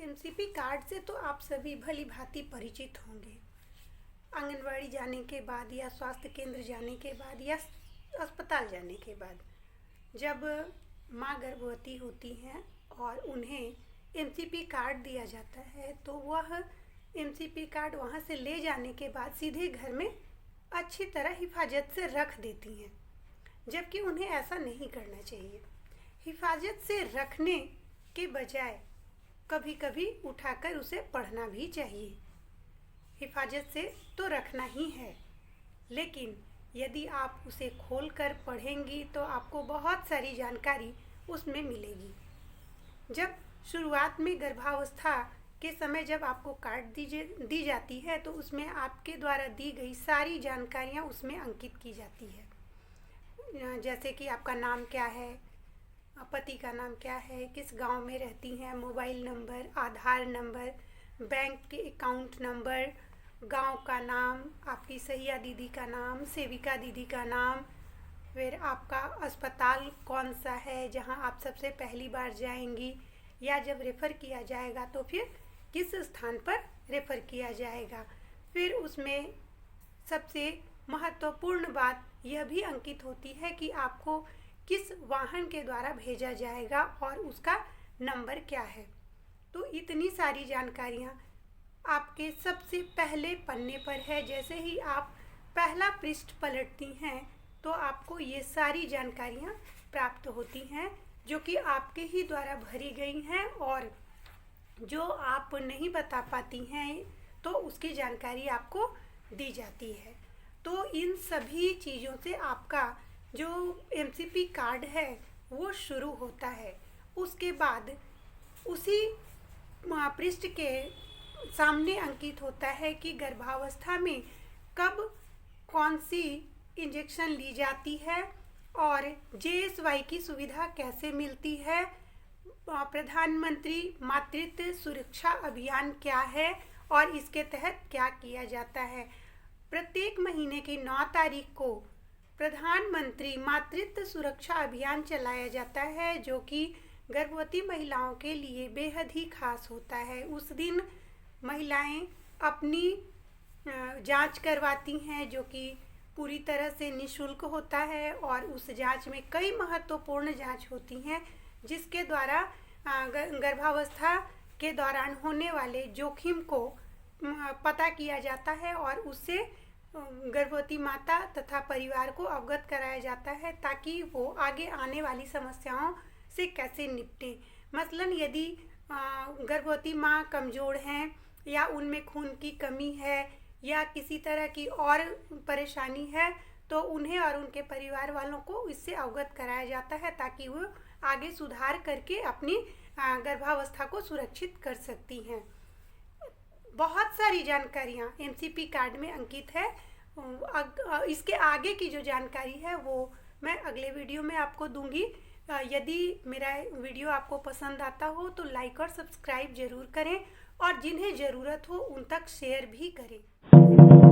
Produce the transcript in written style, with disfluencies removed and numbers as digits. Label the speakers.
Speaker 1: MCP card से तो आप सभी भली भांति परिचित होंगे। आंगनवाड़ी जाने के बाद या स्वास्थ्य केंद्र जाने के बाद या अस्पताल जाने के बाद जब माँ गर्भवती होती हैं और उन्हें एमसीपी कार्ड दिया जाता है तो वह एमसीपी कार्ड वहाँ से ले जाने के बाद सीधे घर में अच्छी तरह हिफाजत से रख देती हैं, जबकि उन्हें ऐसा नहीं करना चाहिए। हिफाजत से रखने के बजाय कभी कभी उठाकर उसे पढ़ना भी चाहिए। हिफाजत से तो रखना ही है, लेकिन यदि आप उसे खोलकर पढ़ेंगी तो आपको बहुत सारी जानकारी उसमें मिलेगी। जब शुरुआत में गर्भावस्था के समय जब आपको कार्ड दी जाती है तो उसमें आपके द्वारा दी गई सारी जानकारियाँ उसमें अंकित की जाती है, जैसे कि आपका नाम क्या है, पति का नाम क्या है, किस गांव में रहती हैं, मोबाइल नंबर, आधार नंबर, बैंक के अकाउंट नंबर, गांव का नाम, आपकी सहिया दीदी का नाम, सेविका दीदी का नाम, फिर आपका अस्पताल कौन सा है जहां आप सबसे पहली बार जाएंगी, या जब रेफ़र किया जाएगा तो फिर किस स्थान पर रेफ़र किया जाएगा। फिर उसमें सबसे महत्वपूर्ण बात यह भी अंकित होती है कि आपको किस वाहन के द्वारा भेजा जाएगा और उसका नंबर क्या है। तो इतनी सारी जानकारियाँ आपके सबसे पहले पन्ने पर है। जैसे ही आप पहला पृष्ठ पलटती हैं तो आपको ये सारी जानकारियाँ प्राप्त होती हैं जो कि आपके ही द्वारा भरी गई हैं, और जो आप नहीं बता पाती हैं तो उसकी जानकारी आपको दी जाती है। तो इन सभी चीज़ों से आपका जो एमसीपी कार्ड है वो शुरू होता है। उसके बाद उसी पृष्ठ के सामने अंकित होता है कि गर्भावस्था में कब कौन सी इंजेक्शन ली जाती है और JSY की सुविधा कैसे मिलती है, प्रधानमंत्री मातृत्व सुरक्षा अभियान क्या है और इसके तहत क्या किया जाता है। प्रत्येक महीने की 9 तारीख को प्रधानमंत्री मातृत्व सुरक्षा अभियान चलाया जाता है, जो कि गर्भवती महिलाओं के लिए बेहद ही खास होता है। उस दिन महिलाएं अपनी जांच करवाती हैं, जो कि पूरी तरह से निःशुल्क होता है, और उस जांच में कई महत्वपूर्ण जांच होती हैं जिसके द्वारा गर्भावस्था के दौरान होने वाले जोखिम को पता किया जाता है और उससे गर्भवती माता तथा परिवार को अवगत कराया जाता है, ताकि वो आगे आने वाली समस्याओं से कैसे निपटें। मसलन यदि गर्भवती माँ कमज़ोर हैं या उनमें खून की कमी है या किसी तरह की और परेशानी है तो उन्हें और उनके परिवार वालों को इससे अवगत कराया जाता है, ताकि वो आगे सुधार करके अपनी गर्भावस्था को सुरक्षित कर सकती हैं। बहुत सारी जानकारियाँ एमसीपी कार्ड में अंकित है। इसके आगे की जो जानकारी है वो मैं अगले वीडियो में आपको दूंगी। यदि मेरा वीडियो आपको पसंद आता हो तो लाइक और सब्सक्राइब ज़रूर करें, और जिन्हें ज़रूरत हो उन तक शेयर भी करें।